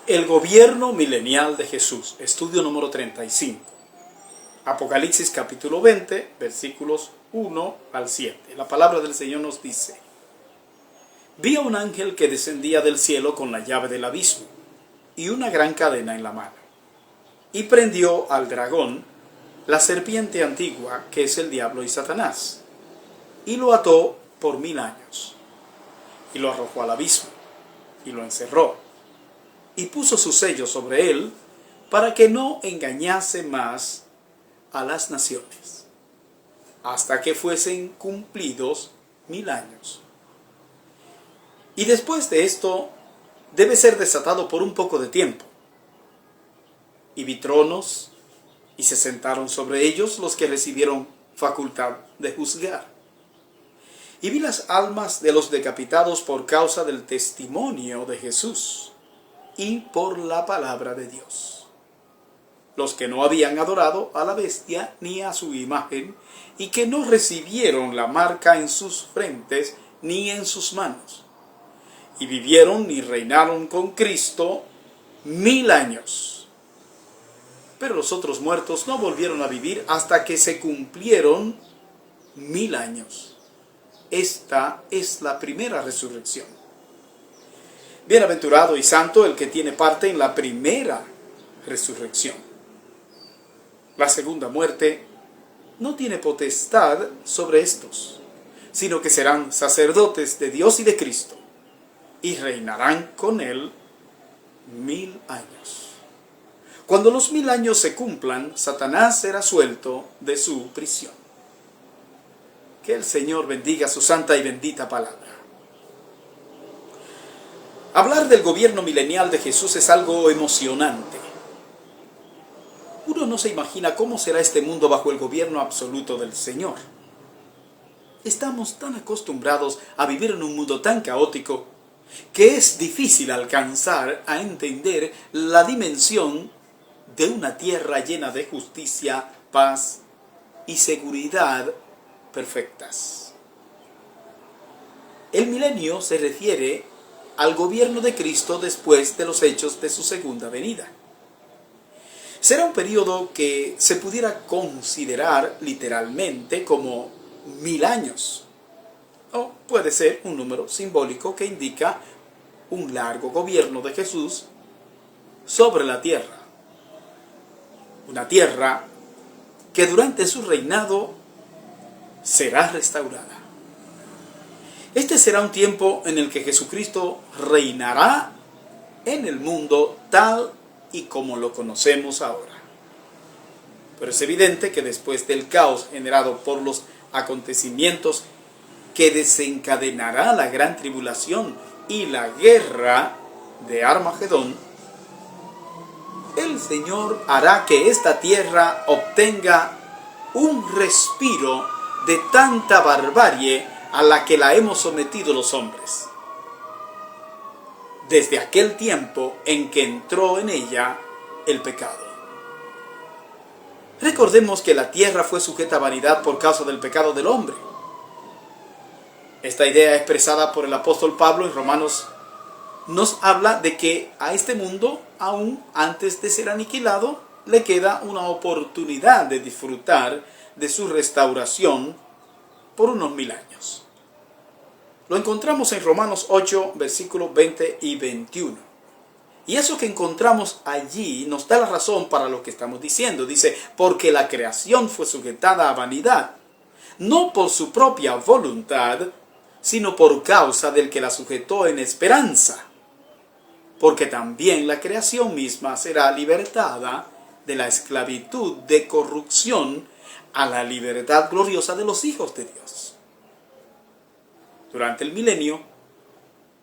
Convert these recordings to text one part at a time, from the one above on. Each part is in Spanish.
El gobierno milenial de Jesús, estudio número 35. Apocalipsis capítulo 20, versículos 1 al 7. La palabra del Señor nos dice: Vi a un ángel que descendía del cielo con la llave del abismo y una gran cadena en la mano, y prendió al dragón, la serpiente antigua, que es el diablo y Satanás, y lo ató por 1000 años, y lo arrojó al abismo, y lo encerró, y puso su sello sobre él, para que no engañase más a las naciones, hasta que fuesen cumplidos 1000 años. Y después de esto, debe ser desatado por un poco de tiempo. Y vi tronos, y se sentaron sobre ellos los que recibieron facultad de juzgar. Y vi las almas de los decapitados por causa del testimonio de Jesús y por la palabra de Dios, los que no habían adorado a la bestia ni a su imagen, y que no recibieron la marca en sus frentes ni en sus manos, y vivieron y reinaron con Cristo 1000 años. Pero los otros muertos no volvieron a vivir hasta que se cumplieron 1000 años. Esta es la primera resurrección. Bienaventurado y santo el que tiene parte en la primera resurrección. La segunda muerte no tiene potestad sobre estos, sino que serán sacerdotes de Dios y de Cristo, y reinarán con él 1000 años. Cuando los 1000 años se cumplan, Satanás será suelto de su prisión. Que el Señor bendiga su santa y bendita palabra. Hablar del gobierno milenial de Jesús es algo emocionante. Uno no se imagina cómo será este mundo bajo el gobierno absoluto del Señor. Estamos tan acostumbrados a vivir en un mundo tan caótico que es difícil alcanzar a entender la dimensión de una tierra llena de justicia, paz y seguridad perfectas. El milenio se refiere al gobierno de Cristo después de los hechos de su segunda venida. Será un periodo que se pudiera considerar literalmente como 1000 años, o puede ser un número simbólico que indica un largo gobierno de Jesús sobre la tierra. Una tierra que durante su reinado será restaurada. Este será un tiempo en el que Jesucristo reinará en el mundo tal y como lo conocemos ahora. Pero es evidente que después del caos generado por los acontecimientos que desencadenará la gran tribulación y la guerra de Armagedón, el Señor hará que esta tierra obtenga un respiro de tanta barbarie a la que la hemos sometido los hombres, desde aquel tiempo en que entró en ella el pecado. Recordemos que la tierra fue sujeta a vanidad por causa del pecado del hombre. Esta idea expresada por el apóstol Pablo en Romanos nos habla de que a este mundo, aún antes de ser aniquilado, le queda una oportunidad de disfrutar de su restauración por unos 1000 años. Lo encontramos en Romanos 8, versículos 20 y 21. Y eso que encontramos allí nos da la razón para lo que estamos diciendo. Dice, porque la creación fue sujetada a vanidad, no por su propia voluntad, sino por causa del que la sujetó en esperanza. Porque también la creación misma será libertada de la esclavitud de corrupción a la libertad gloriosa de los hijos de Dios. Durante el milenio,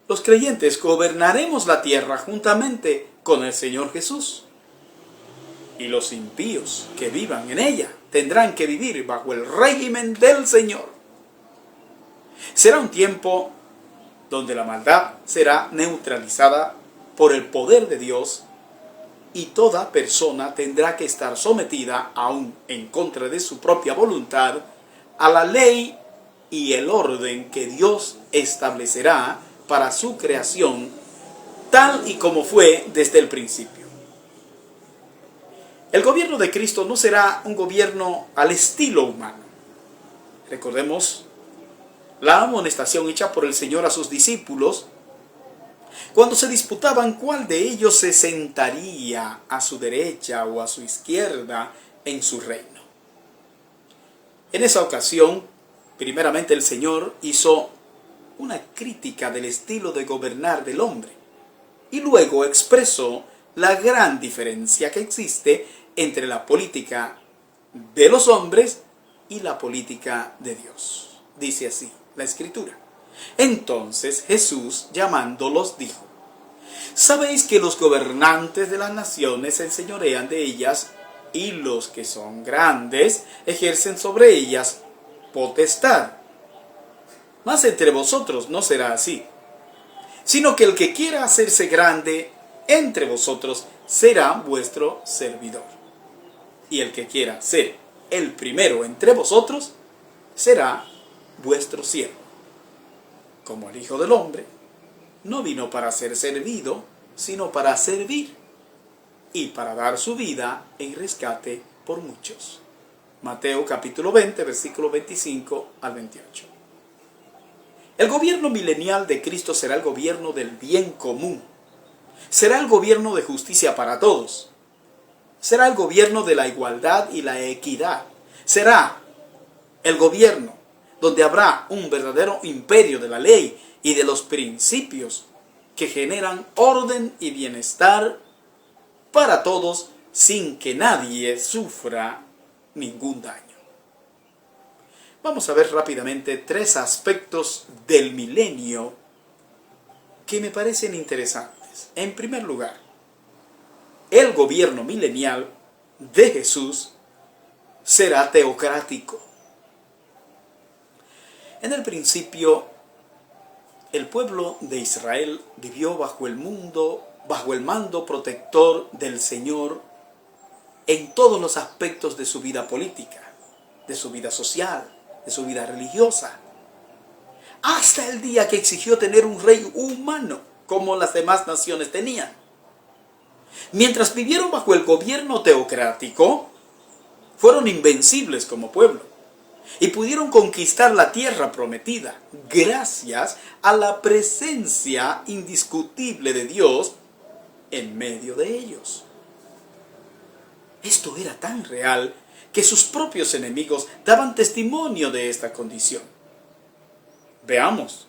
los creyentes gobernaremos la tierra juntamente con el Señor Jesús. Y los impíos que vivan en ella tendrán que vivir bajo el régimen del Señor. Será un tiempo donde la maldad será neutralizada por el poder de Dios, y toda persona tendrá que estar sometida, aún en contra de su propia voluntad, a la ley y el orden que Dios establecerá para su creación, tal y como fue desde el principio. El gobierno de Cristo no será un gobierno al estilo humano. Recordemos la amonestación hecha por el Señor a sus discípulos cuando se disputaban cuál de ellos se sentaría a su derecha o a su izquierda en su reino. En esa ocasión, primeramente el Señor hizo una crítica del estilo de gobernar del hombre y luego expresó la gran diferencia que existe entre la política de los hombres y la política de Dios. Dice así la Escritura. Entonces Jesús, llamándolos, dijo: ¿Sabéis que los gobernantes de las naciones se enseñorean de ellas, y los que son grandes ejercen sobre ellas potestad? Mas entre vosotros no será así, sino que el que quiera hacerse grande entre vosotros será vuestro servidor. Y el que quiera ser el primero entre vosotros será vuestro siervo. Como el Hijo del Hombre no vino para ser servido, sino para servir y para dar su vida en rescate por muchos. Mateo capítulo 20, versículos 25 al 28. El gobierno milenial de Cristo será el gobierno del bien común. Será el gobierno de justicia para todos. Será el gobierno de la igualdad y la equidad. Será el gobierno donde habrá un verdadero imperio de la ley y de los principios que generan orden y bienestar para todos sin que nadie sufra ningún daño. Vamos a ver rápidamente 3 aspectos del milenio que me parecen interesantes. En primer lugar, el gobierno milenial de Jesús será teocrático. En el principio, el pueblo de Israel vivió bajo el mando protector del Señor en todos los aspectos de su vida política, de su vida social, de su vida religiosa, hasta el día que exigió tener un rey humano como las demás naciones tenían. Mientras vivieron bajo el gobierno teocrático, fueron invencibles como pueblo y pudieron conquistar la tierra prometida gracias a la presencia indiscutible de Dios en medio de ellos. Esto era tan real que sus propios enemigos daban testimonio de esta condición. Veamos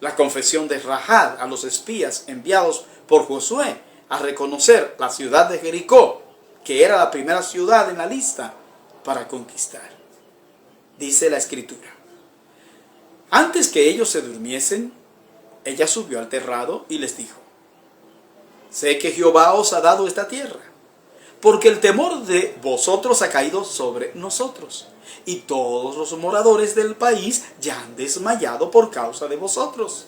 la confesión de Rahab a los espías enviados por Josué a reconocer la ciudad de Jericó, que era la primera ciudad en la lista para conquistar. Dice la Escritura: antes que ellos se durmiesen, ella subió al terrado y les dijo: sé que Jehová os ha dado esta tierra, porque el temor de vosotros ha caído sobre nosotros, y todos los moradores del país ya han desmayado por causa de vosotros.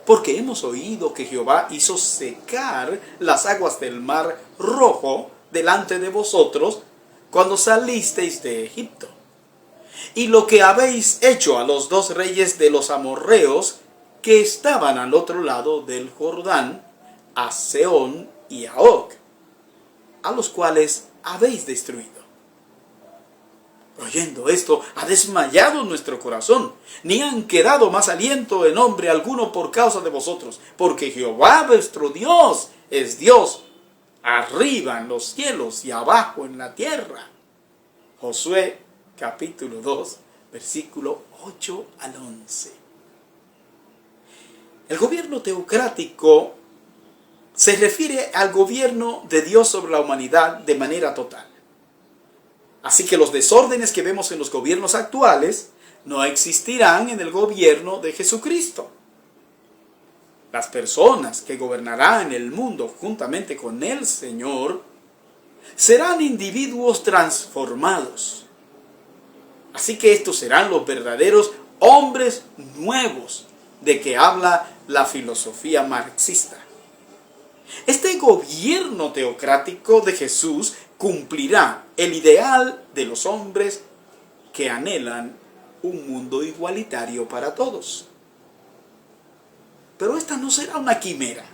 Porque hemos oído que Jehová hizo secar las aguas del mar Rojo delante de vosotros cuando salisteis de Egipto, y lo que habéis hecho a los 2 reyes de los amorreos que estaban al otro lado del Jordán, a Sehón y a Og, a los cuales habéis destruido. Oyendo esto, ha desmayado nuestro corazón, ni han quedado más aliento en hombre alguno por causa de vosotros, porque Jehová vuestro Dios es Dios, arriba en los cielos y abajo en la tierra. Josué capítulo 2, versículo 8 al 11. El gobierno teocrático se refiere al gobierno de Dios sobre la humanidad de manera total. Así que los desórdenes que vemos en los gobiernos actuales no existirán en el gobierno de Jesucristo. Las personas que gobernarán el mundo juntamente con el Señor serán individuos transformados. Así que estos serán los verdaderos hombres nuevos de que habla la filosofía marxista. Este gobierno teocrático de Jesús cumplirá el ideal de los hombres que anhelan un mundo igualitario para todos. Pero esta no será una quimera.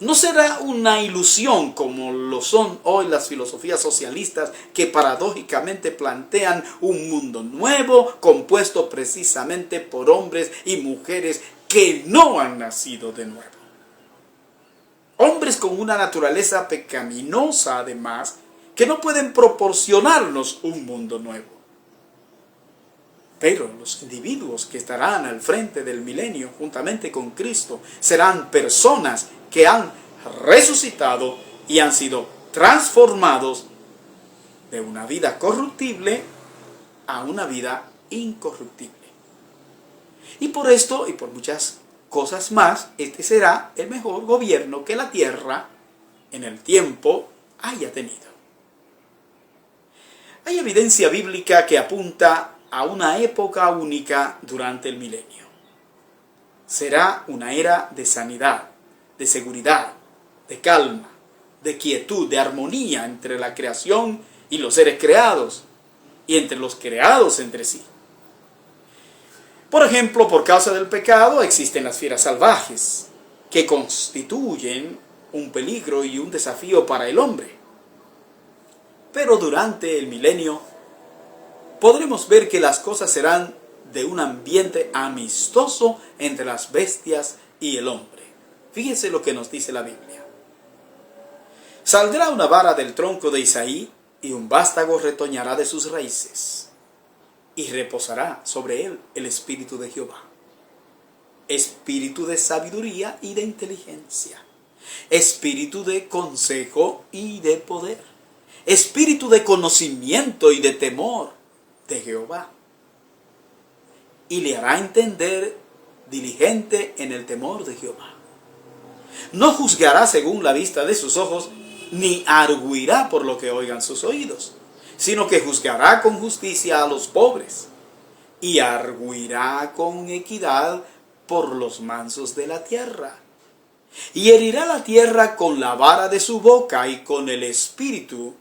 No será una ilusión como lo son hoy las filosofías socialistas que paradójicamente plantean un mundo nuevo compuesto precisamente por hombres y mujeres que no han nacido de nuevo. Hombres con una naturaleza pecaminosa además que no pueden proporcionarnos un mundo nuevo. Pero los individuos que estarán al frente del milenio juntamente con Cristo serán personas que han resucitado y han sido transformados de una vida corruptible a una vida incorruptible. Y por esto y por muchas cosas más, este será el mejor gobierno que la tierra en el tiempo haya tenido. Hay evidencia bíblica que apunta a una época única durante el milenio. Será una era de sanidad, de seguridad, de calma, de quietud, de armonía entre la creación y los seres creados, y entre los creados entre sí. Por ejemplo, por causa del pecado existen las fieras salvajes, que constituyen un peligro y un desafío para el hombre. Pero durante el milenio podremos ver que las cosas serán de un ambiente amistoso entre las bestias y el hombre. Fíjense lo que nos dice la Biblia. Saldrá una vara del tronco de Isaí y un vástago retoñará de sus raíces. Y reposará sobre él el espíritu de Jehová, espíritu de sabiduría y de inteligencia, espíritu de consejo y de poder, espíritu de conocimiento y de temor de Jehová. Y le hará entender diligente en el temor de Jehová. No juzgará según la vista de sus ojos, ni arguirá por lo que oigan sus oídos, sino que juzgará con justicia a los pobres, y arguirá con equidad por los mansos de la tierra. Y herirá la tierra con la vara de su boca, y con el espíritu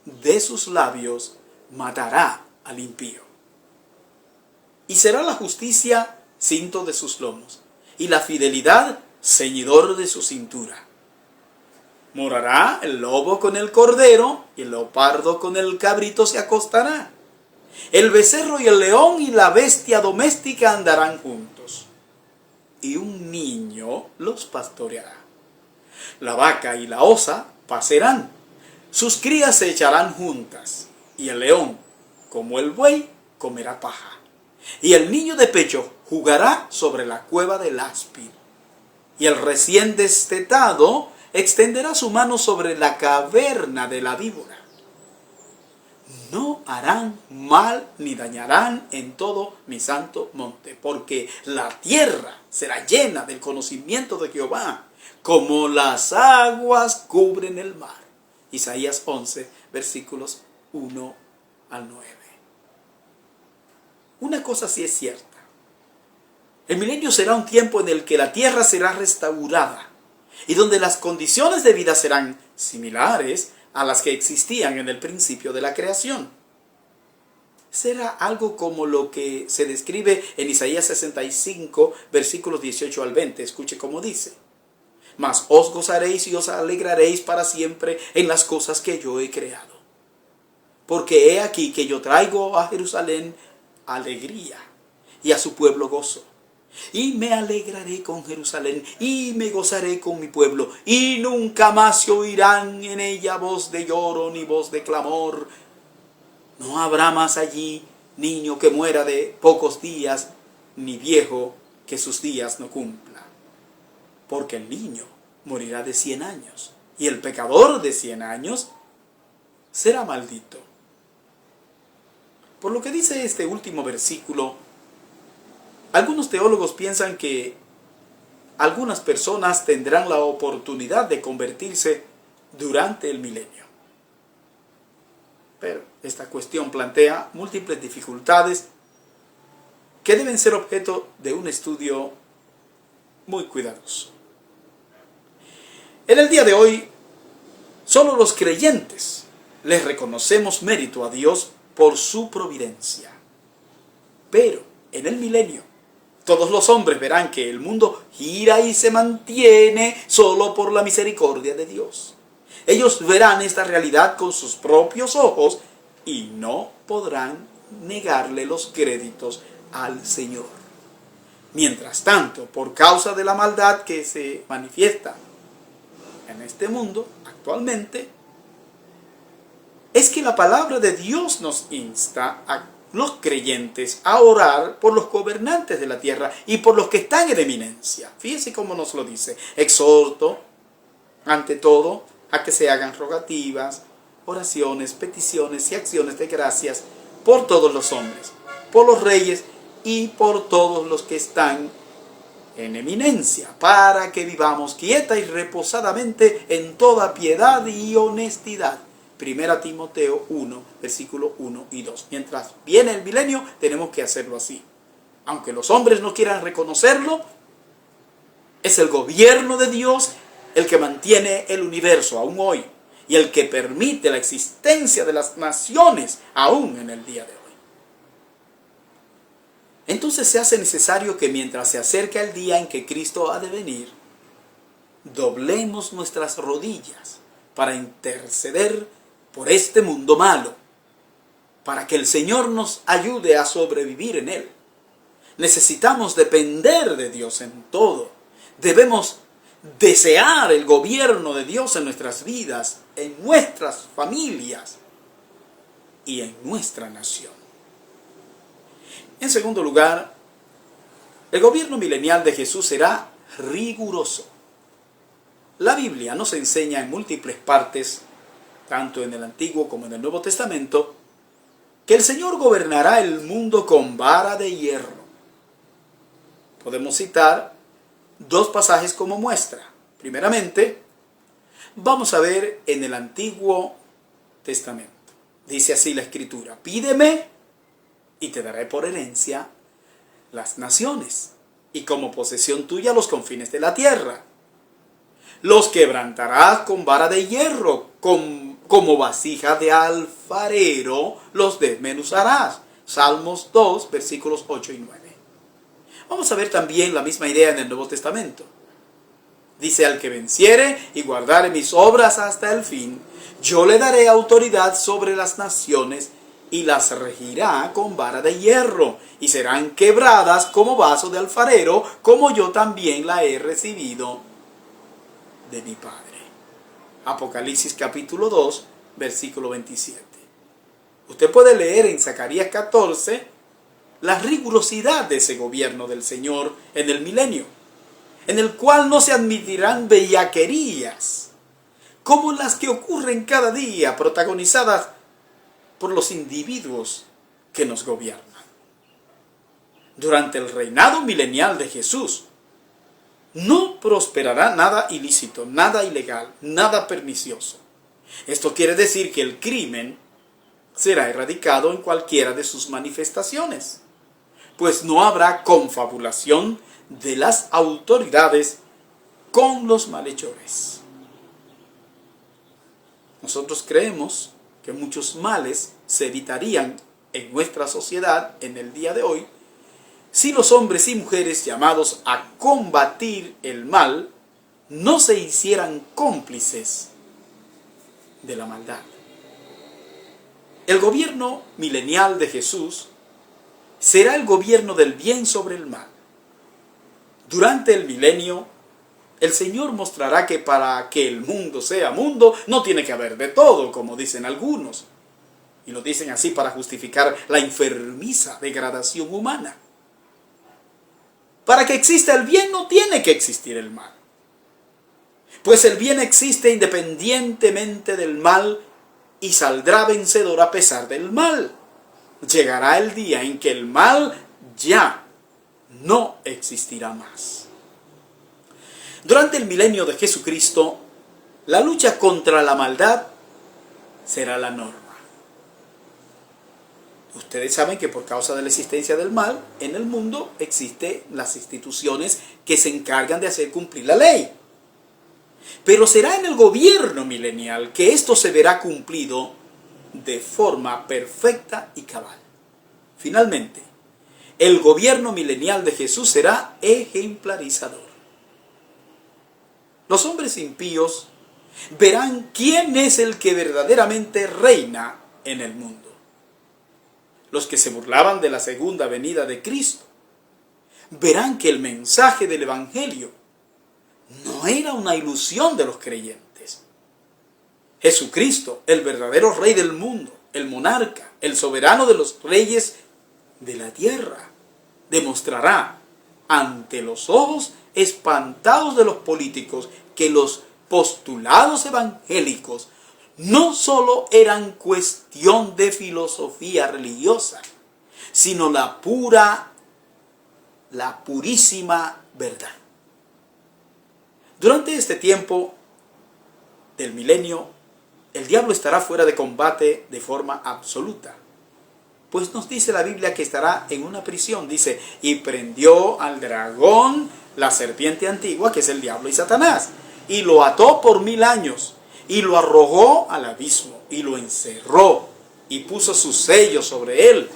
de sus labios matará al impío. Y será la justicia cinto de sus lomos, y la fidelidad ceñidor de su cintura. Morará el lobo con el cordero, y el leopardo con el cabrito se acostará. El becerro y el león y la bestia doméstica andarán juntos, y un niño los pastoreará. La vaca y la osa pacerán, sus crías se echarán juntas, y el león, como el buey, comerá paja. Y el niño de pecho jugará sobre la cueva del áspid, y el recién destetado extenderá su mano sobre la caverna de la víbora. No harán mal ni dañarán en todo mi santo monte, porque la tierra será llena del conocimiento de Jehová, como las aguas cubren el mar. Isaías 11, versículos 1 al 9. Una cosa sí es cierta. El milenio será un tiempo en el que la tierra será restaurada y donde las condiciones de vida serán similares a las que existían en el principio de la creación. Será algo como lo que se describe en Isaías 65, versículos 18 al 20. Escuche cómo dice: Mas os gozaréis y os alegraréis para siempre en las cosas que yo he creado. Porque he aquí que yo traigo a Jerusalén alegría y a su pueblo gozo. Y me alegraré con Jerusalén y me gozaré con mi pueblo. Y nunca más se oirán en ella voz de lloro ni voz de clamor. No habrá más allí niño que muera de pocos días, ni viejo que sus días no cumpla. Porque el niño morirá de 100 años, y el pecador de 100 años será maldito. Por lo que dice este último versículo, algunos teólogos piensan que algunas personas tendrán la oportunidad de convertirse durante el milenio. Pero esta cuestión plantea múltiples dificultades que deben ser objeto de un estudio muy cuidadoso. En el día de hoy, solo los creyentes les reconocemos mérito a Dios por su providencia. Pero en el milenio, Todos los hombres verán que el mundo gira y se mantiene solo por la misericordia de Dios. Ellos verán esta realidad con sus propios ojos y no podrán negarle los créditos al Señor. Mientras tanto, por causa de la maldad que se manifiesta en este mundo actualmente, es que la palabra de Dios nos insta a los creyentes a orar por los gobernantes de la tierra y por los que están en eminencia. Fíjense cómo nos lo dice. Exhorto, ante todo, a que se hagan rogativas, oraciones, peticiones y acciones de gracias por todos los hombres, por los reyes y por todos los que están en eminencia, para que vivamos quieta y reposadamente en toda piedad y honestidad. 1 Timoteo 1, versículo 1 y 2. Mientras viene el milenio, tenemos que hacerlo así. Aunque los hombres no quieran reconocerlo, es el gobierno de Dios el que mantiene el universo aún hoy y el que permite la existencia de las naciones aún en el día de hoy. Entonces se hace necesario que mientras se acerca el día en que Cristo ha de venir, doblemos nuestras rodillas para interceder por este mundo malo, para que el Señor nos ayude a sobrevivir en él. Necesitamos depender de Dios en todo. Debemos desear el gobierno de Dios en nuestras vidas, en nuestras familias y en nuestra nación. En segundo lugar, el gobierno milenial de Jesús será riguroso. La Biblia nos enseña en múltiples partes, tanto en el Antiguo como en el Nuevo Testamento, que el Señor gobernará el mundo con vara de hierro. Podemos citar dos pasajes como muestra. Primeramente, vamos a ver en el Antiguo Testamento. Dice así la Escritura: pídeme y te daré por herencia las naciones, y como posesión tuya los confines de la tierra. Los quebrantarás con vara de hierro, como vasija de alfarero los desmenuzarás. Salmos 2, versículos 8 y 9. Vamos a ver también la misma idea en el Nuevo Testamento. Dice: al que venciere y guardare mis obras hasta el fin, yo le daré autoridad sobre las naciones y las regirá con vara de hierro, y serán quebradas como vaso de alfarero, como yo también la he recibido de mi Padre. Apocalipsis capítulo 2, versículo 27. Usted puede leer en Zacarías 14 la rigurosidad de ese gobierno del Señor en el milenio, en el cual no se admitirán bellaquerías, como las que ocurren cada día, protagonizadas por los individuos que nos gobiernan. Durante el reinado milenial de Jesús, no prosperará nada ilícito, nada ilegal, nada pernicioso. Esto quiere decir que el crimen será erradicado en cualquiera de sus manifestaciones, pues no habrá confabulación de las autoridades con los malhechores. Nosotros creemos que muchos males se evitarían en nuestra sociedad en el día de hoy si los hombres y mujeres llamados a combatir el mal no se hicieran cómplices de la maldad. El gobierno milenial de Jesús será el gobierno del bien sobre el mal. Durante el milenio, el Señor mostrará que para que el mundo sea mundo, no tiene que haber de todo, como dicen algunos. Y lo dicen así para justificar la enfermiza degradación humana. Para que exista el bien, no tiene que existir el mal. Pues el bien existe independientemente del mal y saldrá vencedor a pesar del mal. Llegará el día en que el mal ya no existirá más. Durante el milenio de Jesucristo, la lucha contra la maldad será la norma. Ustedes saben que por causa de la existencia del mal en el mundo existen las instituciones que se encargan de hacer cumplir la ley. Pero será en el gobierno milenial que esto se verá cumplido de forma perfecta y cabal. Finalmente, el gobierno milenial de Jesús será ejemplarizador. Los hombres impíos verán quién es el que verdaderamente reina en el mundo. Los que se burlaban de la segunda venida de Cristo verán que el mensaje del Evangelio no era una ilusión de los creyentes. Jesucristo, el verdadero Rey del mundo, el monarca, el soberano de los reyes de la tierra, demostrará ante los ojos espantados de los políticos que los postulados evangélicos no solo eran cuestión de filosofía religiosa, sino la purísima verdad. Durante este tiempo del milenio, el diablo estará fuera de combate de forma absoluta. Pues nos dice la Biblia que estará en una prisión. Dice, y prendió al dragón, la serpiente antigua, que es el diablo y Satanás, y lo ató por 1000 años, y lo arrojó al abismo, y lo encerró, y puso su sello sobre él,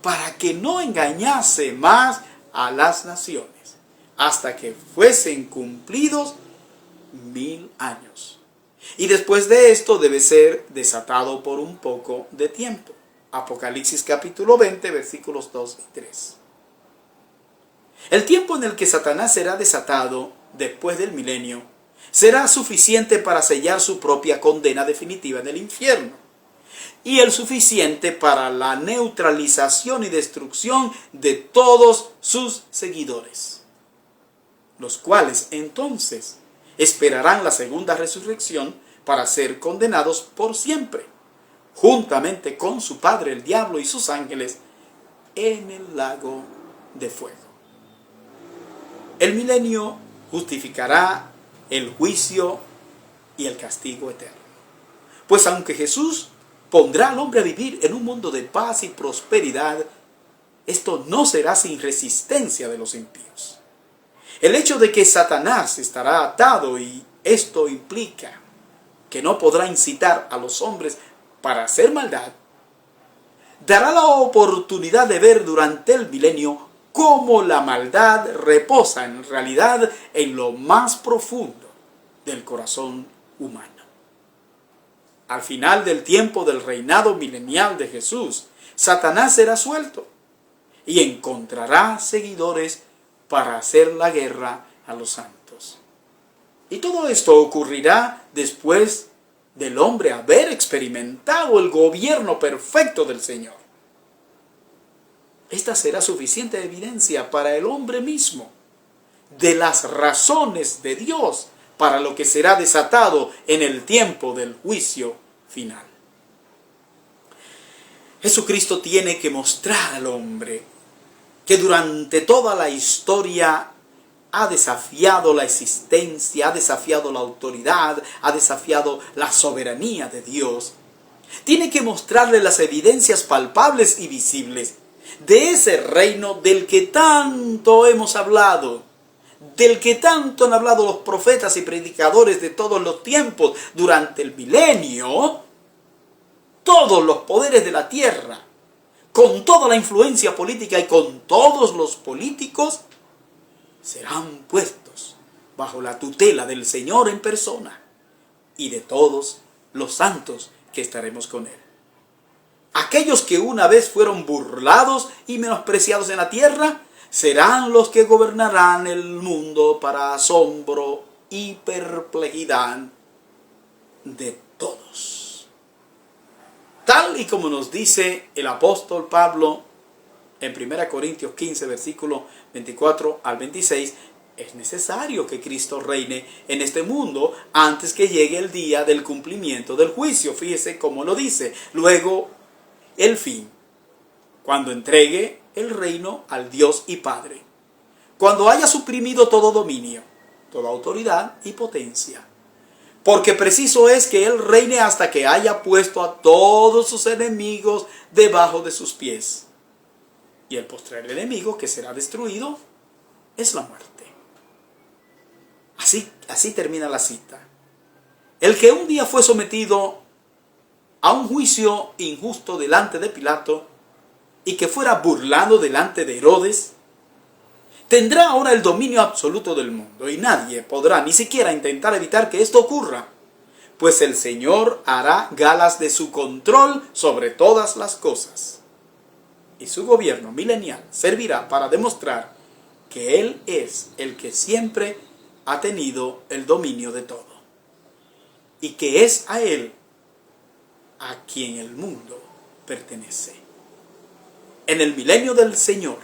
para que no engañase más a las naciones, hasta que fuesen cumplidos 1000 años. Y después de esto debe ser desatado por un poco de tiempo. Apocalipsis capítulo 20, versículos 2 y 3. El tiempo en el que Satanás será desatado después del milenio será suficiente para sellar su propia condena definitiva en el infierno, y el suficiente para la neutralización y destrucción de todos sus seguidores, los cuales entonces esperarán la segunda resurrección para ser condenados por siempre, juntamente con su padre el diablo y sus ángeles, en el lago de fuego. El milenio justificará el juicio y el castigo eterno. Pues aunque Jesús pondrá al hombre a vivir en un mundo de paz y prosperidad, esto no será sin resistencia de los impíos. El hecho de que Satanás estará atado, y esto implica que no podrá incitar a los hombres para hacer maldad, dará la oportunidad de ver durante el milenio cómo la maldad reposa en realidad en lo más profundo del corazón humano. Al final del tiempo del reinado milenial de Jesús, Satanás será suelto y encontrará seguidores para hacer la guerra a los santos. Y todo esto ocurrirá después del hombre haber experimentado el gobierno perfecto del Señor. Esta será suficiente evidencia para el hombre mismo de las razones de Dios para lo que será desatado en el tiempo del juicio final. Jesucristo tiene que mostrar al hombre que durante toda la historia ha desafiado la existencia, ha desafiado la autoridad, ha desafiado la soberanía de Dios. Tiene que mostrarle las evidencias palpables y visibles de ese reino del que tanto hemos hablado, del que tanto han hablado los profetas y predicadores de todos los tiempos. Durante el milenio, todos los poderes de la tierra, con toda la influencia política y con todos los políticos, serán puestos bajo la tutela del Señor en persona y de todos los santos que estaremos con Él. Aquellos que una vez fueron burlados y menospreciados en la tierra, serán los que gobernarán el mundo para asombro y perplejidad de todos. Tal y como nos dice el apóstol Pablo en 1 Corintios 15, versículo 24 al 26, es necesario que Cristo reine en este mundo antes que llegue el día del cumplimiento del juicio. Fíjese cómo lo dice. Luego, el fin, cuando entregue el reino al Dios y Padre, cuando haya suprimido todo dominio, toda autoridad y potencia. Porque preciso es que Él reine hasta que haya puesto a todos sus enemigos debajo de sus pies. Y el postrer enemigo que será destruido es la muerte. Así termina la cita. El que un día fue sometido a un juicio injusto delante de Pilato y que fuera burlado delante de Herodes, tendrá ahora el dominio absoluto del mundo y nadie podrá ni siquiera intentar evitar que esto ocurra, pues el Señor hará galas de su control sobre todas las cosas. Y su gobierno milenial servirá para demostrar que Él es el que siempre ha tenido el dominio de todo, y que es a Él a quien el mundo pertenece. En el milenio del Señor,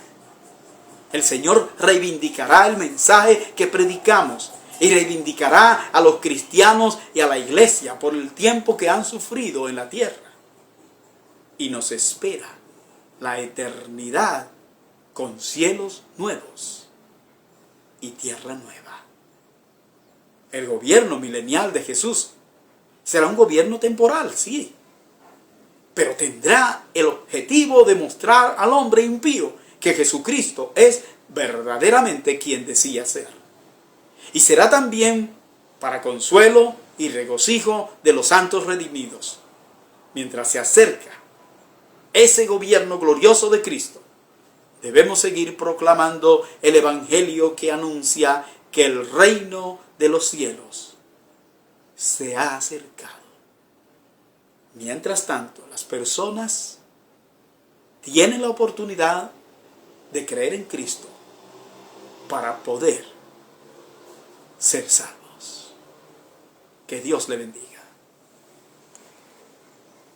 el Señor reivindicará el mensaje que predicamos y reivindicará a los cristianos y a la iglesia por el tiempo que han sufrido en la tierra. Y nos espera la eternidad con cielos nuevos y tierra nueva. El gobierno milenial de Jesús será un gobierno temporal, sí, pero tendrá el objetivo de mostrar al hombre impío que Jesucristo es verdaderamente quien decía ser. Y será también para consuelo y regocijo de los santos redimidos. Mientras se acerca ese gobierno glorioso de Cristo, debemos seguir proclamando el evangelio que anuncia que el reino de los cielos se ha acercado. Mientras tanto, las personas tienen la oportunidad de creer en Cristo para poder ser salvos. Que Dios le bendiga.